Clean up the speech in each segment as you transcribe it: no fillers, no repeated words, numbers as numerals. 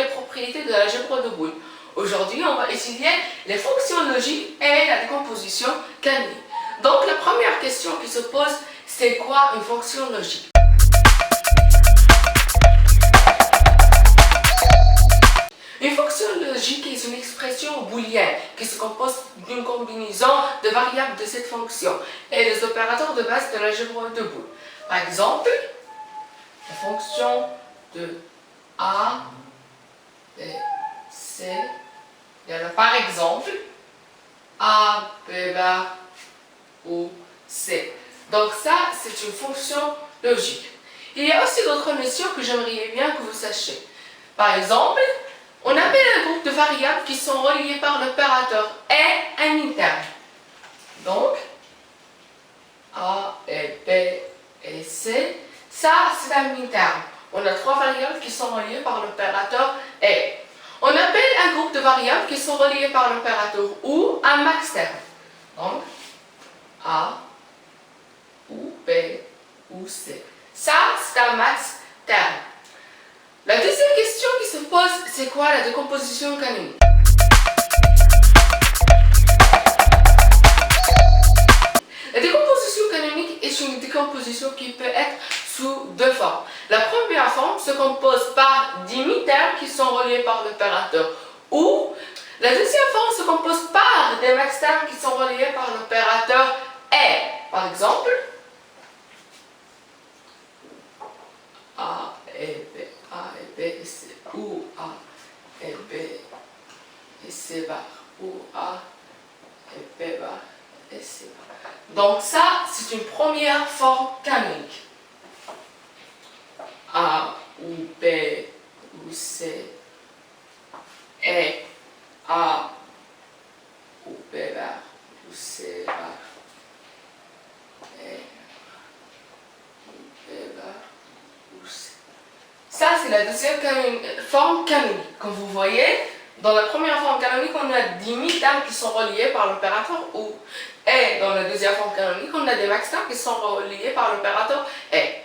propriétés de l'algèbre de Boole. Aujourd'hui, on va étudier les fonctions logiques et la décomposition canonique. Donc, la première question qui se pose, c'est quoi une fonction logique? Une fonction logique est une expression booléenne qui se compose d'une combinaison de variables de cette fonction et des opérateurs de base de l'algèbre de Boole. Par exemple, la fonction de A, B, C, par exemple, A, B bar ou C. Donc ça, c'est une fonction logique. Il y a aussi d'autres notions que j'aimerais bien que vous sachiez. Par exemple, on appelle un groupe de variables qui sont reliées par l'opérateur et un interme. Donc, A et B et C, ça c'est un interme. On a trois variables qui sont reliées par l'opérateur et. On appelle un groupe de variables qui sont reliées par l'opérateur ou un max terme. Donc, A ou B ou C. Ça, c'est un max terme. La deuxième question qui se pose, c'est quoi la décomposition canonique? La décomposition canonique est une décomposition qui peut être sous deux formes. La première forme se compose par des mi-termes qui sont reliés par l'opérateur ou. La deuxième forme se compose par des max-termes qui sont reliés par l'opérateur et. Par exemple, A et B, A et B et C, ou A et B et C bar, ou A et B bar et C bar. Donc ça, c'est une première forme canonique. A ou B ou C et A ou B bar ou C bar et B bar ou C. Ça, c'est la deuxième forme canonique. Comme vous voyez, dans la première forme canonique, on a des mi-termes qui sont reliés par l'opérateur ou. Et dans la deuxième forme canonique, on a des max-termes qui sont reliés par l'opérateur et.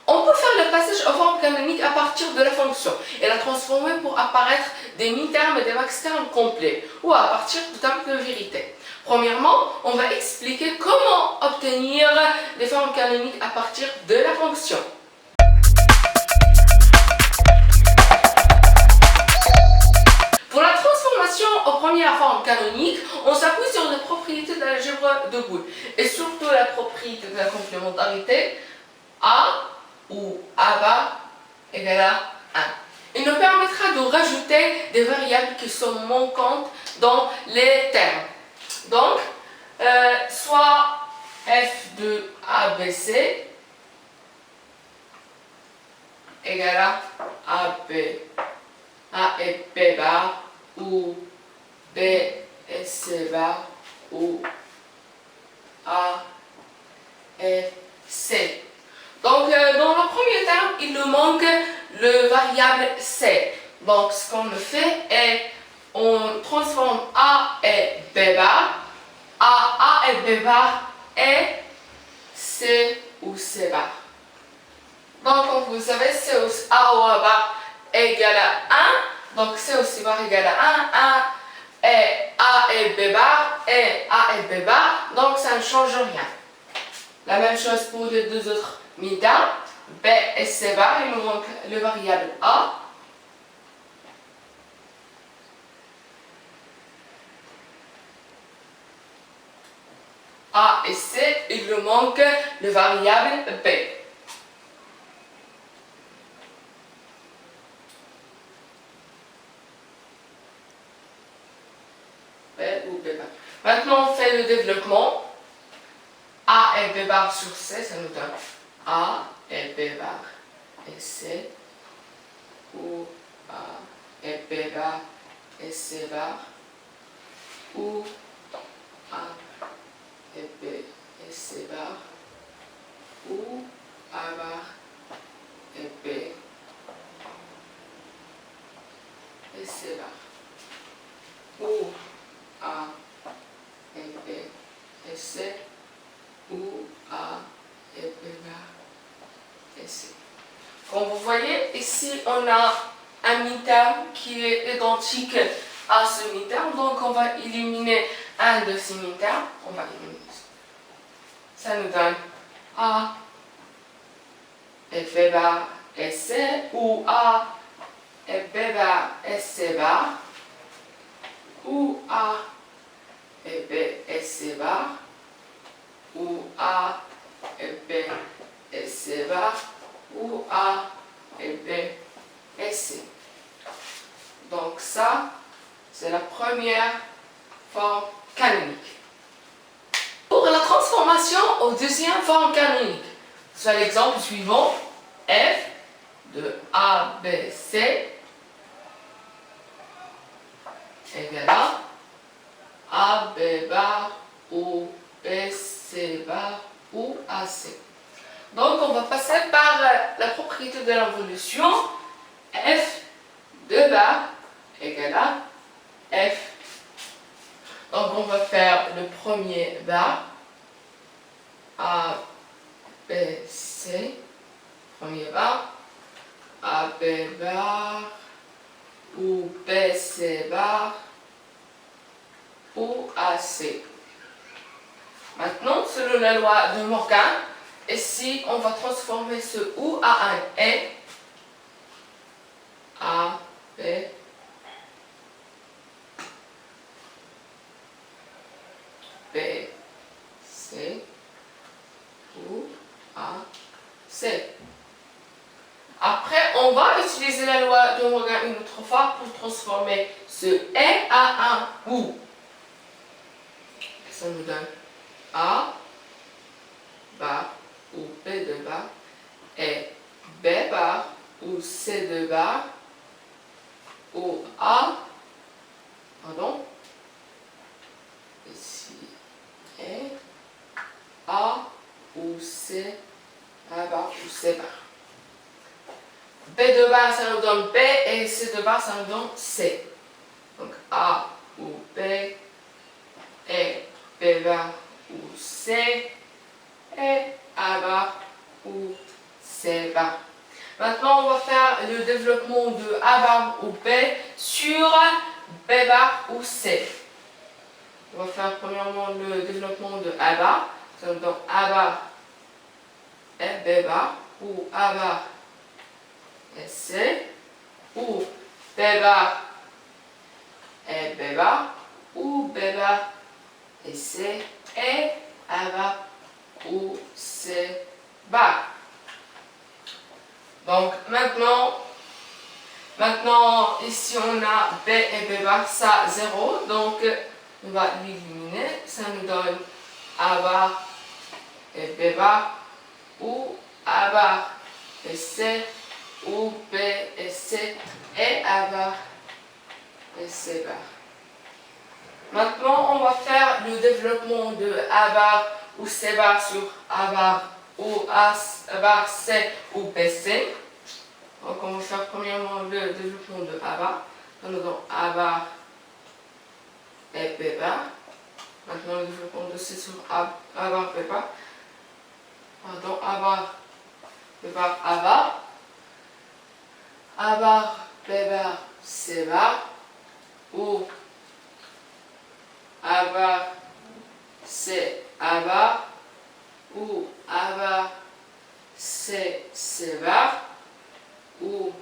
On peut faire le passage aux formes canoniques à partir de la fonction et la transformer pour apparaître des mi-termes et des max-termes complets ou à partir de termes de vérité. Premièrement, on va expliquer comment obtenir des formes canoniques à partir de la fonction. Pour la transformation aux premières formes canoniques, on s'appuie sur les propriétés de l'algèbre de Boole et surtout la propriété de la complémentarité A où A bar égale à 1. Il nous permettra de rajouter des variables qui sont manquantes dans les termes. Donc, soit f de ABC égale à AB, A et B bar, ou B et C bar, ou A et C. Donc, dans le premier terme, il nous manque le variable C. Donc, ce qu'on fait est, on transforme A et B bar, A et B bar et C ou C bar. Donc, comme vous savez, C ou A ou A bar égale à 1. Donc, C ou C bar égale à 1 et A et B bar et A et B bar. Donc, ça ne change rien. La même chose pour les deux autres mi-termes, B et C bar, il nous manque le variable A. A et C, il nous manque le variable B. B ou B bar. Maintenant, on fait le développement. A et B bar sur C, ça nous donne A et B bar et C, ou A et B bar et C bar, ou A et B et C bar, ou A bar et B et C bar, ou A et B et C, ou A et B bar et C. Comme vous voyez, ici on a un mi-terme qui est identique à ce mi-terme. Donc on va éliminer un de ces mi-termes. On va éliminer ça. Ça nous donne A et B bar et C, ou A et B bar et C bar, ou A et B et C bar, ou A et B et C bar, ou A et B et C. Donc ça, c'est la première forme canonique. Pour la transformation aux deuxième forme canonique, c'est l'exemple suivant, f de A, B, C égale à A, B bar ou B, C bar ou AC. Donc on va passer par la propriété de l'involution, f de bar égale à f. Donc on va faire le premier bar, A, B, C, premier bar, A, B bar, ou B, C bar, ou AC. Maintenant, selon la loi de Morgan, ici on va transformer ce OU à un E, A, B, B, C, ou A, C. Après, on va utiliser la loi de Morgan une autre fois pour transformer ce E à un OU. Ça nous donne A bar ou B de bar et B bar ou C de bar ou A, pardon, ici et A ou C, A bar ou C bar. B de bar, ça nous donne B et C de bar, ça nous donne C. Donc A ou B et B bar ou C et A bar ou C bar. Maintenant, on va faire le développement de A bar ou B sur B bar ou C. On va faire premièrement le développement de A bar. Ça nous donne A bar et B bar ou A bar et C, ou B bar et B bar ou B bar et C et A bar ou C bar. Donc maintenant ici on a B et B bar, ça 0, donc on va l'éliminer, ça nous donne A bar et B bar ou A bar et C ou B et C et A bar et C bar. Maintenant on va faire le développement de A bar ou C bar sur A bar ou A bar C ou BC. Donc on va faire premièrement le développement de A bar. Nous avons A bar et B bar. Maintenant le développement de C sur A bar B bar. Pardon, A bar B bar A bar. A bar B bar C bar. Ou A bar C A bar. Ou A bar C C bar. Ou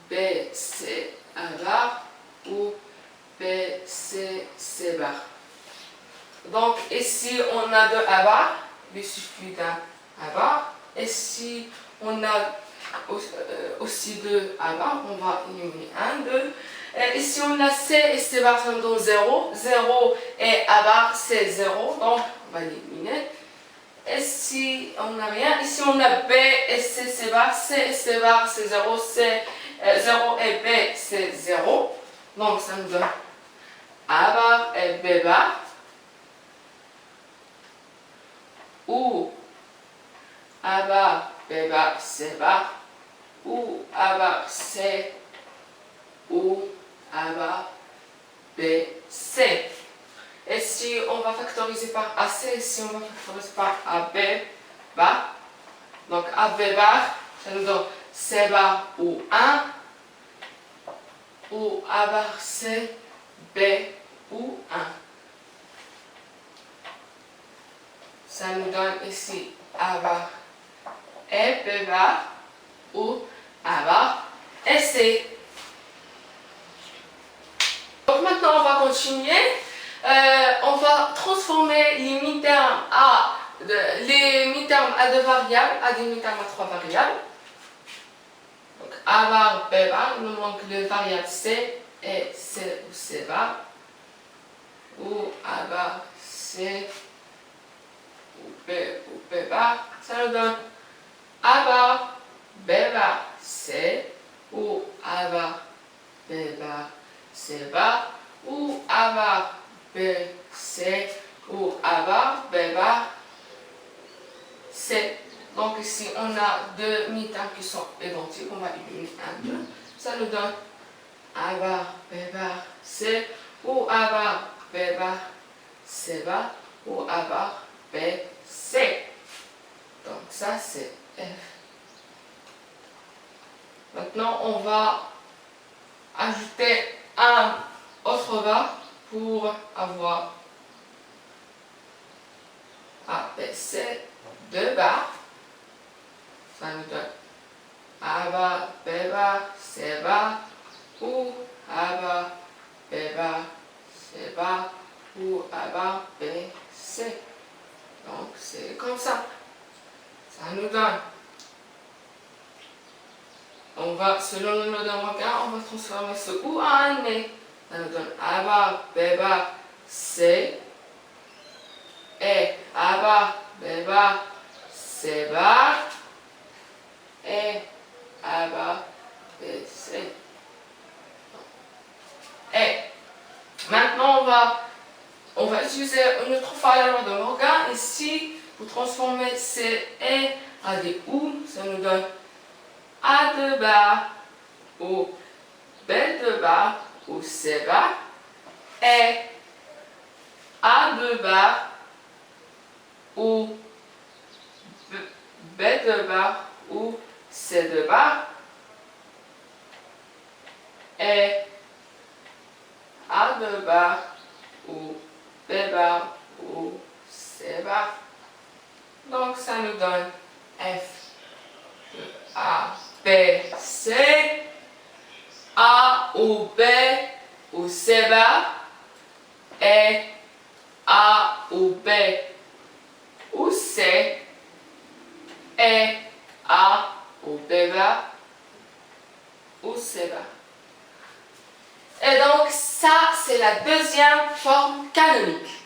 B C A bar. Ou B C C bar. Donc ici on a deux A bar, il suffit d'un A bar. Ici on a aussi deux A bar, on va éliminer un, deux. Ici on a C et C bar, ça nous donne 0. 0 et A bar c'est 0, donc on va l'éliminer. Ici on n'a rien. Ici on a B et C, C bar. C et C bar c'est 0. 0 et B c'est 0. Donc ça nous donne A bar et B bar. Ou A bar, B bar, C bar. Ou A bar, C. Ou A bar, B, C. Et si on va factoriser par AC, si on va factoriser par AB bar, donc AB bar, ça nous donne C bar ou 1, ou A bar C, B ou 1. Ça nous donne ici A bar et B bar ou A bar et C. Donc maintenant on va continuer. On va transformer les mi-termes à de variables à des mi-termes à 3 variables. Donc A bar, B bar, il nous manque les variables C et C ou C bar. Ou A bar, C ou B bar. Ça nous donne A bar, B bar, C ou A bar, B bar, C bar ou A bar, B, C ou A bar, B bar, C. Donc ici on a deux mi-termes qui sont identiques, on va éliminer 1, 2. Ça nous donne A bar, B bar, C ou A bar, B bar, C bar ou A bar, B, C. Donc ça c'est F. Maintenant on va ajouter un autre bar pour avoir A, B, C, 2 barres. Ça nous donne A bar, B bar, C bar ou A bar, B bar, C bar ou A bar, B, C. Donc c'est comme ça. Ça nous donne. On va, selon le node américain, on va transformer ce ou en un mais. Ça nous donne A bar, B bar, C et A bar, B bar, C bar et A bar, B, C. Et maintenant on va utiliser une autre fois la loi de Morgan. Ici, pour transformer C et à des OU, ça nous donne A2 bar ou B2 bar ou C bar et A2 bar ou B2 bar ou C2 bar et A2 bar ou B bar ou C bar. Donc ça nous donne F de A, B, C, A ou B ou C bar et A ou B ou C et A ou B bar ou C bar. Et donc ça c'est la deuxième forme canonique.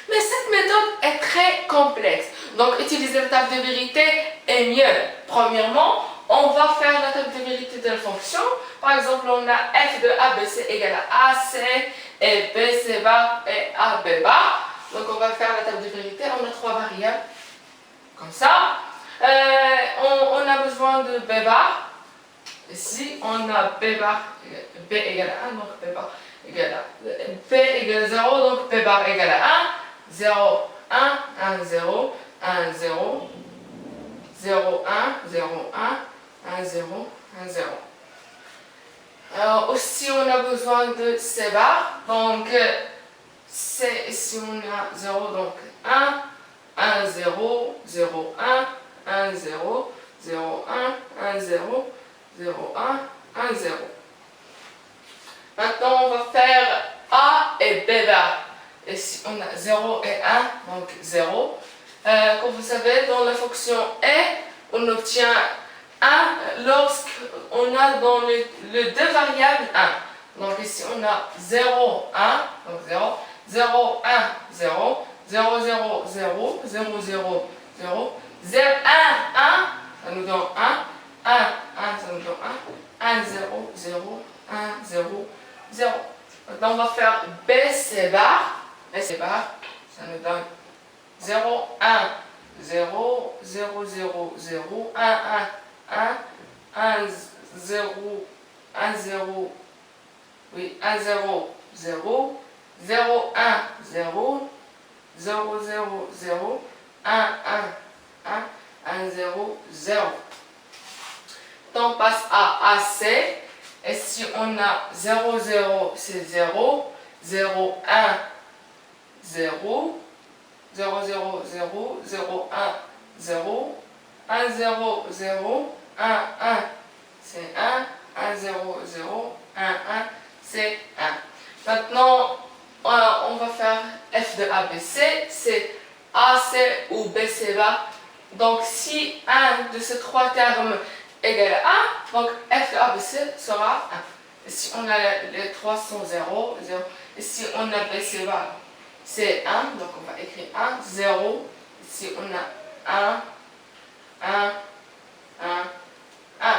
Mais cette méthode est très complexe. Donc utiliser la table de vérité est mieux. Premièrement, on va faire la table de vérité de la fonction. Par exemple, on a f de ABC égale à AC et BC bar et AB bar. Donc on va faire la table de vérité. On a trois variables. Comme ça. On a besoin de B bar. Ici, on a B bar, B égale à 1, donc B bar égale à B égale 0, donc B bar égale à 1. 0, 1, 1, 0, 1, 0, 0, 1, 0, 1, 1, 0, 1, 0. Alors aussi on a besoin de C bar, donc C, ici on a 0, donc 1, 1, 0, 0, 1, 1, 0, 0, 1, 1, 0, 0, 1, 1, 0. Maintenant on va faire A et B bar. Ici on a 0 et 1, donc 0. Comme vous savez, dans la fonction et, on obtient 1 lorsqu'on a dans les deux variables 1. Donc ici on a 0, 1, donc 0, 0, 1, 0, 0, 0, 0, 0, 0, 0, 0, 1, 1, ça nous donne 1, 1, 1, ça nous donne 1, 1, 0, 0, 1, 0, 0. Maintenant on va faire BC bar. BC bar, ça nous donne 0, 1, 0, 0, 0, 0, 1, 1, 1, 1, 0, 1, 0, oui, 1, 0, 0, 0, 1, 0, 0, 0, 0, 1, 1, 1, 1, 0, 0. On passe à AC. Et si on a 0, 0, c'est 0. 0, 1, 0. 0, 0, 0. 0, 1, 0. 1, 0, 0. 1, 1, c'est 1. 1, 0, 0. 1, 1, c'est 1. Maintenant, on va faire f de ABC. C'est AC ou BC va. Donc, si un de ces trois termes égale à 1, donc f de ABC sera 1. Et si on a les trois sont 0, 0. Et si on a BC va, c'est 1. Donc, on va écrire 1, 0. Ici, on a 1, 1, 1, 1.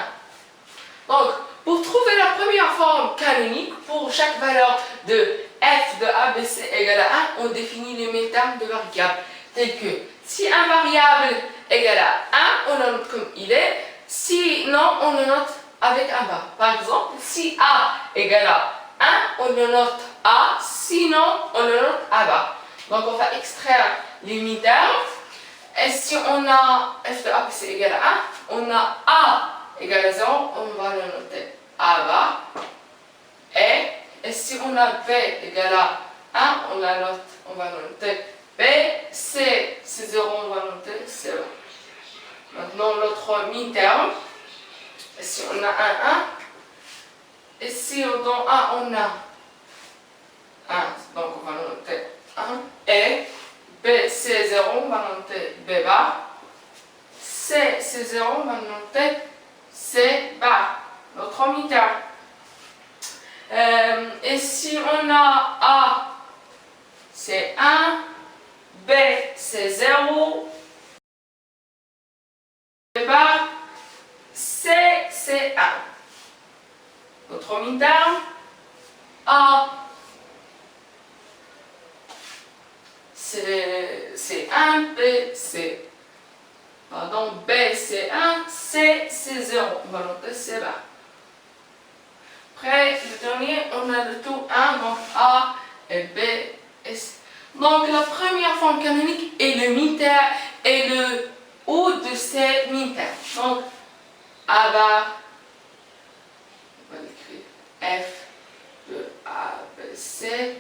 Donc, pour trouver la première forme canonique, pour chaque valeur de f de ABC égale à 1, on définit les mêmes termes de variables, tels que si un variable égale à 1, on le note comme il est, sinon on le note avec un bar. Par exemple, si a égale à 1, on le note a, sinon on le note à bar. Donc on va extraire les mi-termes, et si on a f de ABC égale à 1, on a a égale à 0, on va le noter a bar. Et si on a b égale à 1, on va le noter b. C, c'est 0, on va le noter c. Maintenant, l'autre mi-terme, si on a 1, 1, et si dans A, on a 1, donc on va le noter 1, et B, c'est 0, on va le noter B bar, C, c'est 0, on va le noter C bar, l'autre mi-terme. Et si on a A, c'est 1, B, c'est 0, B bar, C, c'est 1. Notre mi-terme, A, c'est 1, B, c'est... Pardon, B, c'est 1, C, c'est 0. On va noter C bar. Après, le dernier, on a le tout 1, donc A et B et C. Donc, la première forme canonique est le mi-terme et le haut de ces mi-termes. Donc, A bar, on va l'écrire F de A, B, C.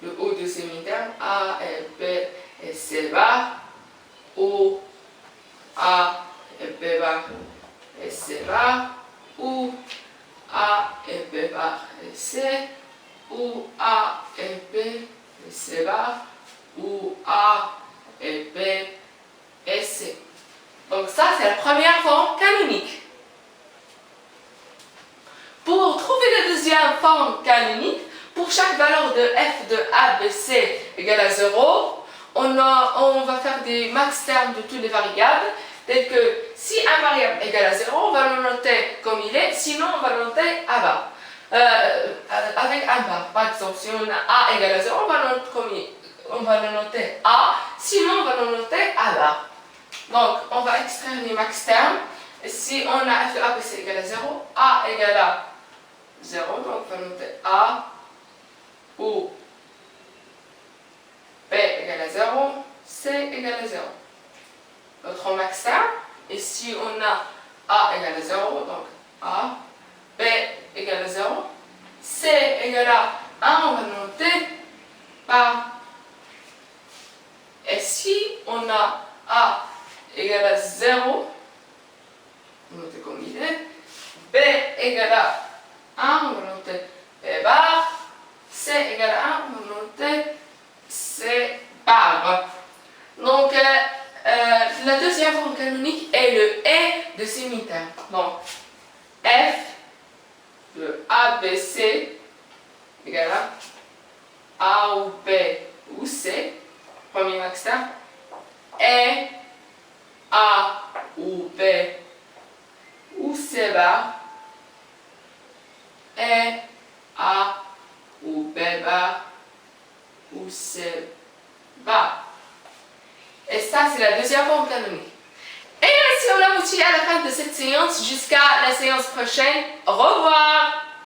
Le haut de ces mi-termes, A et B et C bar. Ou A et B bar et C bar. Ou A et B bar et C. Ou A et B et C bar. Ou A et B et C. Donc ça, c'est la première forme canonique. Pour trouver la deuxième forme canonique, pour chaque valeur de f de a, b, c égale à 0, on va faire des max termes de toutes les variables, telles que si un variable égale à 0, on va le noter comme il est, sinon on va le noter à bas, avec un bar. Par exemple, si on a a égale à 0, on va le noter comme il est. On va le noter a, sinon on va le noter à bas. Donc, on va extraire les max termes. Et si on a f de a, b, c égale à 0, a égale à 0, donc on va noter a, ou b égale à 0, c égale à 0. Notre max terme, et si on a a égale à 0, donc a, b égale à 0, c égale à 1, on va noter par. Et si on a a égale à 0, on va noter comme il est, b égale à 1, on va noter b bar, c égale à 1, on va noter c bar. Donc, la deuxième forme canonique est le et de ces mi-termes. Donc, f de a, b, c égale à a ou b ou c, premier max terme, et a ou b ou c bar, et a ou b bar ou c bar. Et ça, c'est la deuxième forme canonique. Et ainsi, on aboutit à la fin de cette séance. Jusqu'à la séance prochaine. Au revoir!